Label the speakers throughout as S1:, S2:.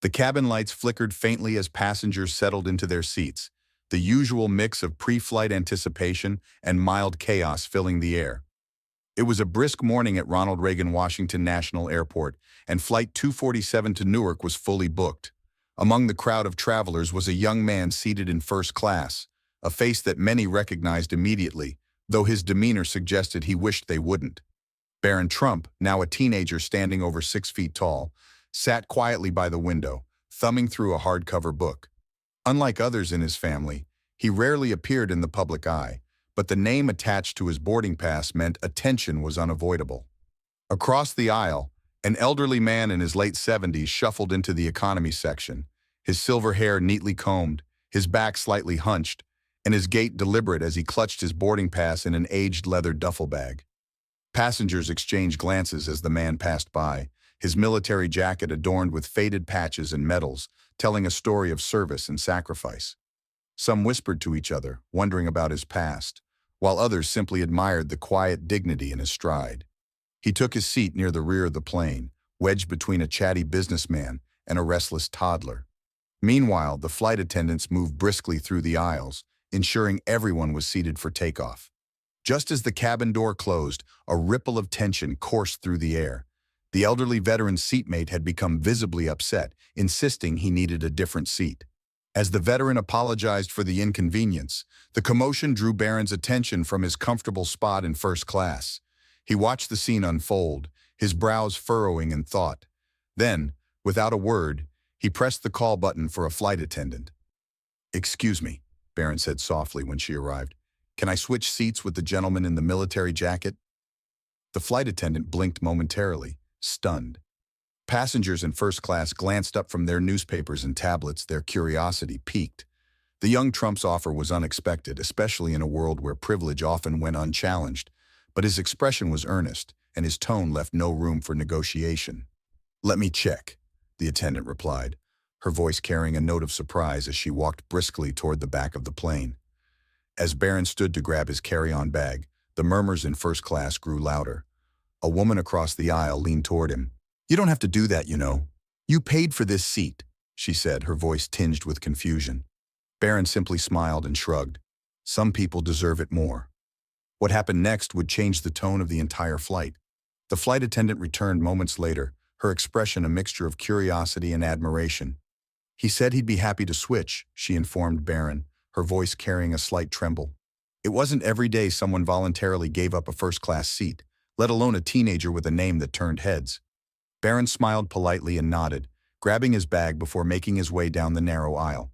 S1: The cabin lights flickered faintly as passengers settled into their seats, the usual mix of pre-flight anticipation and mild chaos filling the air. It was a brisk morning at Ronald Reagan Washington National Airport, and Flight 247 to Newark was fully booked. Among the crowd of travelers was a young man seated in first class, a face that many recognized immediately, though his demeanor suggested he wished they wouldn't. Barron Trump, now a teenager standing over 6 feet tall, sat quietly by the window, thumbing through a hardcover book. Unlike others in his family, he rarely appeared in the public eye, but the name attached to his boarding pass meant attention was unavoidable. Across the aisle, an elderly man in his late 70s shuffled into the economy section, his silver hair neatly combed, his back slightly hunched, and his gait deliberate as he clutched his boarding pass in an aged leather duffel bag. Passengers exchanged glances as the man passed by, his military jacket adorned with faded patches and medals, telling a story of service and sacrifice. Some whispered to each other, wondering about his past, while others simply admired the quiet dignity in his stride. He took his seat near the rear of the plane, wedged between a chatty businessman and a restless toddler. Meanwhile, the flight attendants moved briskly through the aisles, ensuring everyone was seated for takeoff. Just as the cabin door closed, a ripple of tension coursed through the air. The elderly veteran's seatmate had become visibly upset, insisting he needed a different seat. As the veteran apologized for the inconvenience, the commotion drew Barron's attention from his comfortable spot in first class. He watched the scene unfold, his brows furrowing in thought. Then, without a word, he pressed the call button for a flight attendant. "Excuse me," Barron said softly when she arrived. "Can I switch seats with the gentleman in the military jacket?" The flight attendant blinked momentarily, stunned. Passengers in first class glanced up from their newspapers and tablets, their curiosity piqued. The young Trump's offer was unexpected, especially in a world where privilege often went unchallenged, but his expression was earnest, and his tone left no room for negotiation. "Let me check," the attendant replied, her voice carrying a note of surprise as she walked briskly toward the back of the plane. As Barron stood to grab his carry-on bag, the murmurs in first class grew louder. A woman across the aisle leaned toward him. "You don't have to do that, you know. You paid for this seat," she said, her voice tinged with confusion. Barron simply smiled and shrugged. Some people deserve it more. What happened next would change the tone of the entire flight. The flight attendant returned moments later, her expression a mixture of curiosity and admiration. "He said he'd be happy to switch," she informed Barron, her voice carrying a slight tremble. It wasn't every day someone voluntarily gave up a first-class seat, let alone a teenager with a name that turned heads. Barron smiled politely and nodded, grabbing his bag before making his way down the narrow aisle.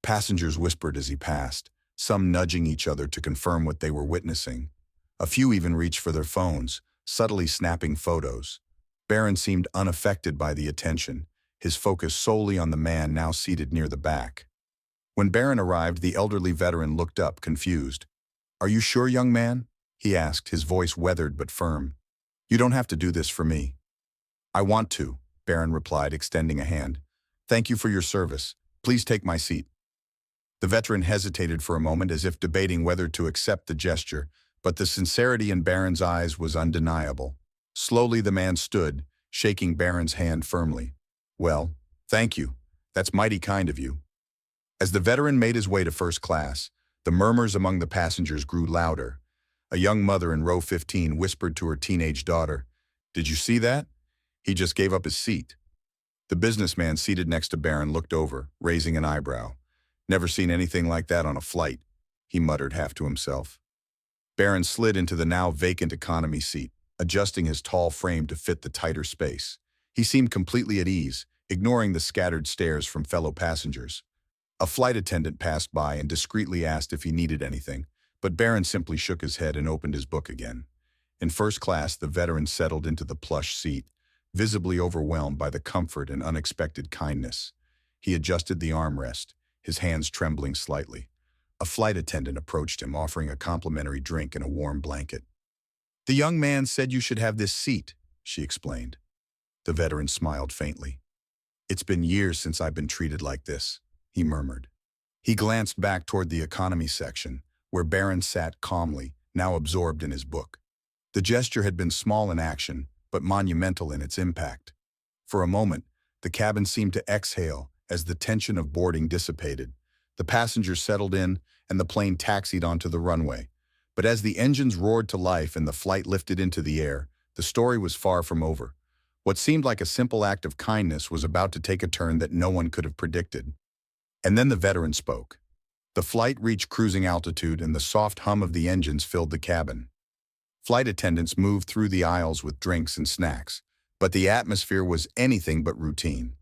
S1: Passengers whispered as he passed, some nudging each other to confirm what they were witnessing. A few even reached for their phones, subtly snapping photos. Barron seemed unaffected by the attention, his focus solely on the man now seated near the back. When Barron arrived, the elderly veteran looked up, confused. "Are you sure, young man?" he asked, his voice weathered but firm. "You don't have to do this for me." "I want to," Barron replied, extending a hand. "Thank you for your service. Please take my seat." The veteran hesitated for a moment as if debating whether to accept the gesture, but the sincerity in Barron's eyes was undeniable. Slowly the man stood, shaking Barron's hand firmly. "Well, thank you. That's mighty kind of you." As the veteran made his way to first class, the murmurs among the passengers grew louder. A young mother in row 15 whispered to her teenage daughter, "Did you see that? He just gave up his seat." The businessman seated next to Barron looked over, raising an eyebrow. "Never seen anything like that on a flight," he muttered half to himself. Barron slid into the now vacant economy seat, adjusting his tall frame to fit the tighter space. He seemed completely at ease, ignoring the scattered stares from fellow passengers. A flight attendant passed by and discreetly asked if he needed anything, but Barron simply shook his head and opened his book again. In first class, the veteran settled into the plush seat, visibly overwhelmed by the comfort and unexpected kindness. He adjusted the armrest, his hands trembling slightly. A flight attendant approached him, offering a complimentary drink and a warm blanket. "The young man said you should have this seat," she explained. The veteran smiled faintly. "It's been years since I've been treated like this," he murmured. He glanced back toward the economy section, where Barron sat calmly, now absorbed in his book. The gesture had been small in action, but monumental in its impact. For a moment, The cabin seemed to exhale as the tension of boarding dissipated. The passengers settled in, and the plane taxied onto the runway. But as the engines roared to life and the flight lifted into the air, the story was far from over. What seemed like a simple act of kindness was about to take a turn that no one could have predicted. And then the veteran spoke. The flight reached cruising altitude and the soft hum of the engines filled the cabin. Flight attendants moved through the aisles with drinks and snacks, but the atmosphere was anything but routine.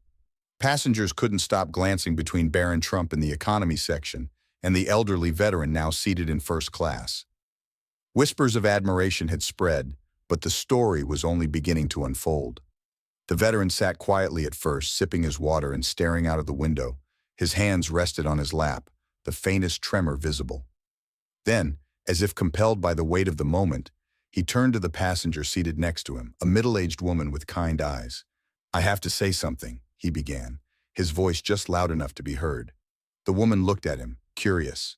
S1: Passengers couldn't stop glancing between Barron Trump in the economy section and the elderly veteran now seated in first class. Whispers of admiration had spread, but the story was only beginning to unfold. The veteran sat quietly at first, sipping his water and staring out of the window. His hands rested on his lap, the faintest tremor visible. Then, as if compelled by the weight of the moment, he turned to the passenger seated next to him, a middle-aged woman with kind eyes. "I have to say something," he began, his voice just loud enough to be heard. The woman looked at him, curious.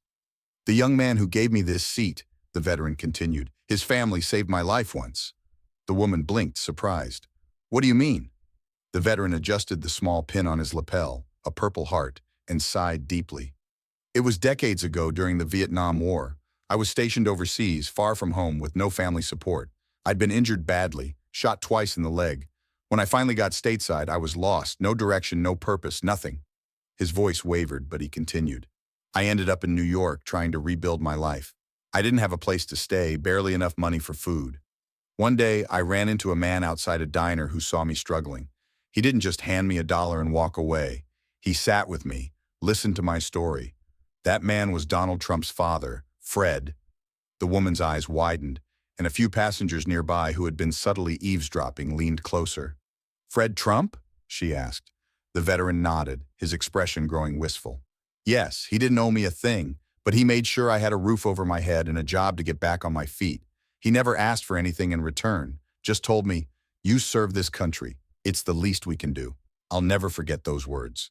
S1: "The young man who gave me this seat," the veteran continued, "his family saved my life once." The woman blinked, surprised. "What do you mean?" The veteran adjusted the small pin on his lapel, a purple heart, and sighed deeply. "It was decades ago during the Vietnam War. I was stationed overseas, far from home, with no family support. I'd been injured badly, shot twice in the leg. When I finally got stateside, I was lost, no direction, no purpose, nothing." His voice wavered, but he continued. "I ended up in New York trying to rebuild my life. I didn't have a place to stay, barely enough money for food. One day, I ran into a man outside a diner who saw me struggling. He didn't just hand me $1 and walk away. He sat with me, listened to my story. That man was Donald Trump's father, Fred." The woman's eyes widened, and a few passengers nearby who had been subtly eavesdropping leaned closer. "Fred Trump?" she asked. The veteran nodded, his expression growing wistful. "Yes, he didn't owe me a thing, but he made sure I had a roof over my head and a job to get back on my feet. He never asked for anything in return, just told me, 'You serve this country. It's the least we can do.' I'll never forget those words."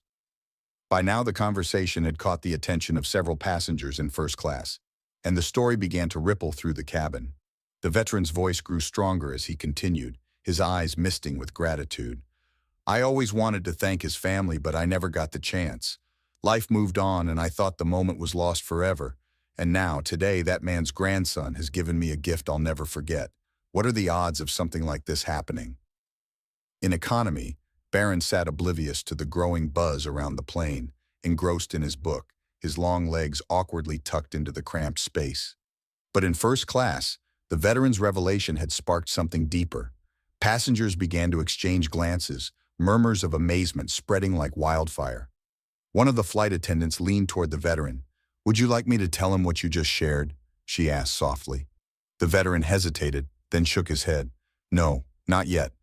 S1: By now the conversation had caught the attention of several passengers in first class, and the story began to ripple through the cabin. The veteran's voice grew stronger as he continued, his eyes misting with gratitude. "I always wanted to thank his family, but I never got the chance. Life moved on and I thought the moment was lost forever. And now, today, that man's grandson has given me a gift I'll never forget. What are the odds of something like this happening?" In economy, Barron sat oblivious to the growing buzz around the plane, engrossed in his book, his long legs awkwardly tucked into the cramped space. But in first class, the veteran's revelation had sparked something deeper. Passengers began to exchange glances, murmurs of amazement spreading like wildfire. One of the flight attendants leaned toward the veteran. "Would you like me to tell him what you just shared?" she asked softly. The veteran hesitated, then shook his head. "No, not yet.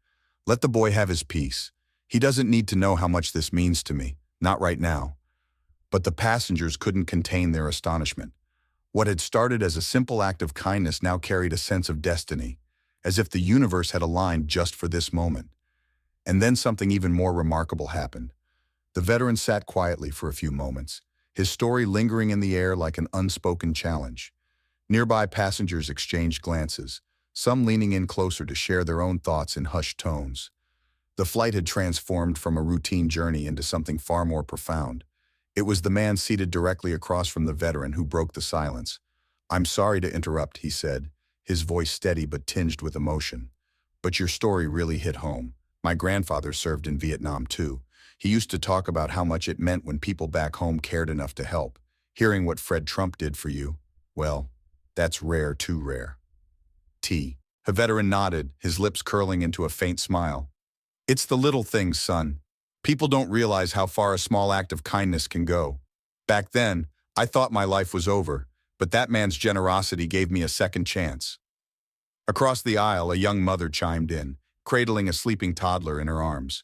S1: Let the boy have his peace. He doesn't need to know how much this means to me, not right now." But the passengers couldn't contain their astonishment. What had started as a simple act of kindness now carried a sense of destiny, as if the universe had aligned just for this moment. And then something even more remarkable happened. The veteran sat quietly for a few moments, his story lingering in the air like an unspoken challenge. Nearby passengers exchanged glances, some leaning in closer to share their own thoughts in hushed tones. The flight had transformed from a routine journey into something far more profound. It was the man seated directly across from the veteran who broke the silence. "I'm sorry to interrupt," he said, his voice steady but tinged with emotion. "But your story really hit home. My grandfather served in Vietnam too. He used to talk about how much it meant when people back home cared enough to help. Hearing what Fred Trump did for you, well, that's rare, too rare." The veteran nodded, his lips curling into a faint smile. "It's the little things, son. People don't realize how far a small act of kindness can go. Back then, I thought my life was over, but that man's generosity gave me a second chance." Across the aisle, a young mother chimed in, cradling a sleeping toddler in her arms.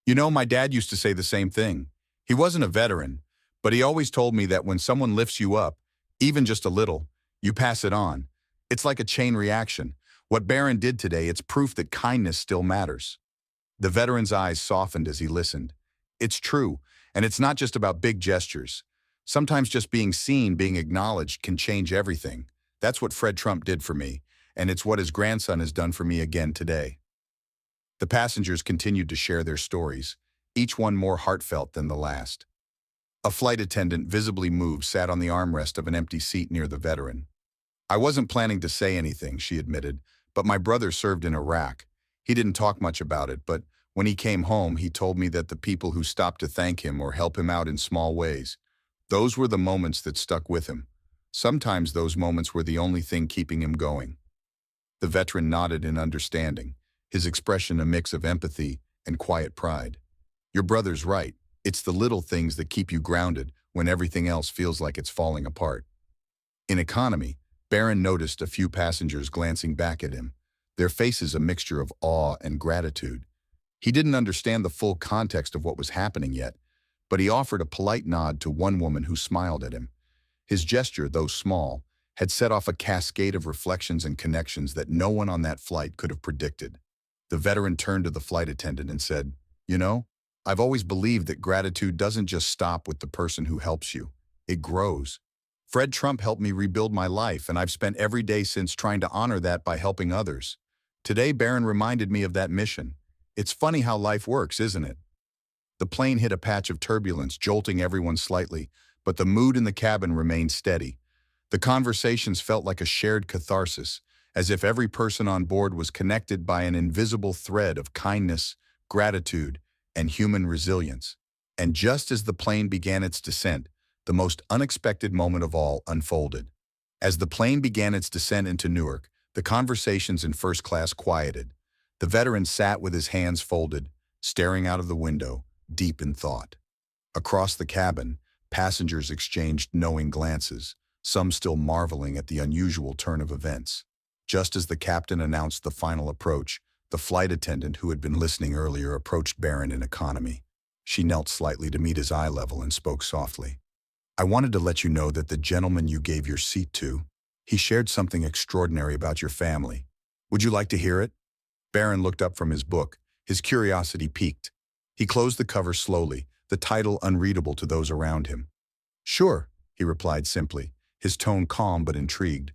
S1: "You know, my dad used to say the same thing. He wasn't a veteran, but he always told me that when someone lifts you up, even just a little, you pass it on. It's like a chain reaction. What Barron did today, it's proof that kindness still matters." The veteran's eyes softened as he listened. "It's true, and it's not just about big gestures. Sometimes just being seen, being acknowledged can change everything. That's what Fred Trump did for me, and it's what his grandson has done for me again today." The passengers continued to share their stories, each one more heartfelt than the last. A flight attendant, visibly moved, sat on the armrest of an empty seat near the veteran. "I wasn't planning to say anything," she admitted, "but my brother served in Iraq. He didn't talk much about it, but when he came home, he told me that the people who stopped to thank him or help him out in small ways, those were the moments that stuck with him. Sometimes those moments were the only thing keeping him going." The veteran nodded in understanding, his expression a mix of empathy and quiet pride. "Your brother's right. It's the little things that keep you grounded when everything else feels like it's falling apart." In economy, Barron noticed a few passengers glancing back at him, their faces a mixture of awe and gratitude. He didn't understand the full context of what was happening yet, but he offered a polite nod to one woman who smiled at him. His gesture, though small, had set off a cascade of reflections and connections that no one on that flight could have predicted. The veteran turned to the flight attendant and said, "You know, I've always believed that gratitude doesn't just stop with the person who helps you. It grows. Fred Trump helped me rebuild my life, and I've spent every day since trying to honor that by helping others. Today, Barron reminded me of that mission. It's funny how life works, isn't it?" The plane hit a patch of turbulence, jolting everyone slightly, but the mood in the cabin remained steady. The conversations felt like a shared catharsis, as if every person on board was connected by an invisible thread of kindness, gratitude, and human resilience. And just as the plane began its descent, the most unexpected moment of all unfolded. As the plane began its descent into Newark, the conversations in first class quieted. The veteran sat with his hands folded, staring out of the window, deep in thought. Across the cabin, passengers exchanged knowing glances, some still marveling at the unusual turn of events. Just as the captain announced the final approach, the flight attendant who had been listening earlier approached Barron in economy. She knelt slightly to meet his eye level and spoke softly. "I wanted to let you know that the gentleman you gave your seat to, he shared something extraordinary about your family. Would you like to hear it?" Barron looked up from his book, his curiosity piqued. He closed the cover slowly, the title unreadable to those around him. "Sure," he replied simply, his tone calm but intrigued.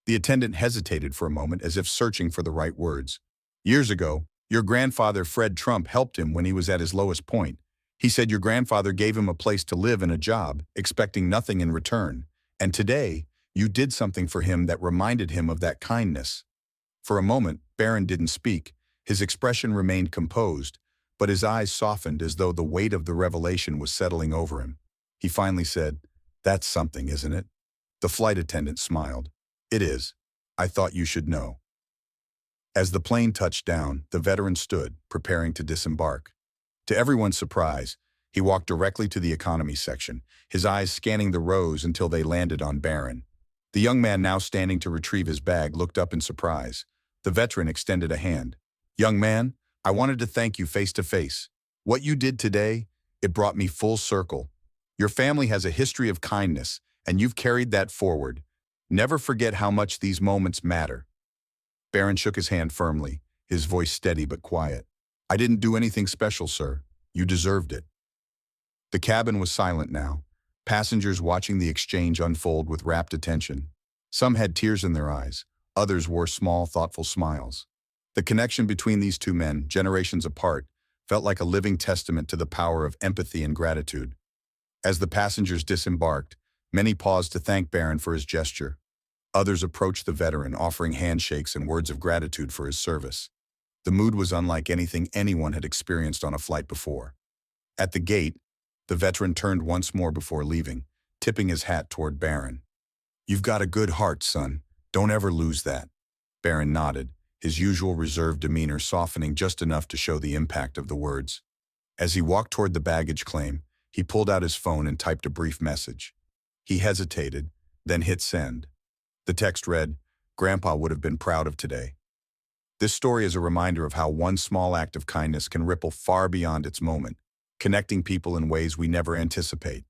S1: The attendant hesitated for a moment as if searching for the right words. "Years ago, your grandfather Fred Trump helped him when he was at his lowest point. He said your grandfather gave him a place to live and a job, expecting nothing in return. And today, you did something for him that reminded him of that kindness." For a moment, Barron didn't speak. His expression remained composed, but his eyes softened as though the weight of the revelation was settling over him. He finally said, "That's something, isn't it?" The flight attendant smiled. "It is. I thought you should know." As the plane touched down, the veteran stood, preparing to disembark. To everyone's surprise, he walked directly to the economy section, his eyes scanning the rows until they landed on Barron. The young man, now standing to retrieve his bag, looked up in surprise. The veteran extended a hand. "Young man, I wanted to thank you face to face. What you did today, it brought me full circle. Your family has a history of kindness, and you've carried that forward. Never forget how much these moments matter." Barron shook his hand firmly, his voice steady but quiet. "I didn't do anything special, sir. You deserved it." The cabin was silent now, passengers watching the exchange unfold with rapt attention. Some had tears in their eyes, others wore small, thoughtful smiles. The connection between these two men, generations apart, felt like a living testament to the power of empathy and gratitude. As the passengers disembarked, many paused to thank Barron for his gesture. Others approached the veteran, offering handshakes and words of gratitude for his service. The mood was unlike anything anyone had experienced on a flight before. At the gate, the veteran turned once more before leaving, tipping his hat toward Barron. "You've got a good heart, son. Don't ever lose that." Barron nodded, his usual reserved demeanor softening just enough to show the impact of the words. As he walked toward the baggage claim, he pulled out his phone and typed a brief message. He hesitated, then hit send. The text read, "Grandpa would have been proud of today." This story is a reminder of how one small act of kindness can ripple far beyond its moment, connecting people in ways we never anticipate.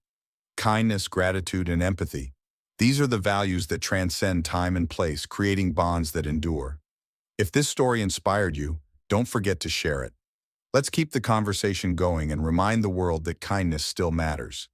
S1: Kindness, gratitude, and empathy. These are the values that transcend time and place, creating bonds that endure. If this story inspired you, don't forget to share it. Let's keep the conversation going and remind the world that kindness still matters.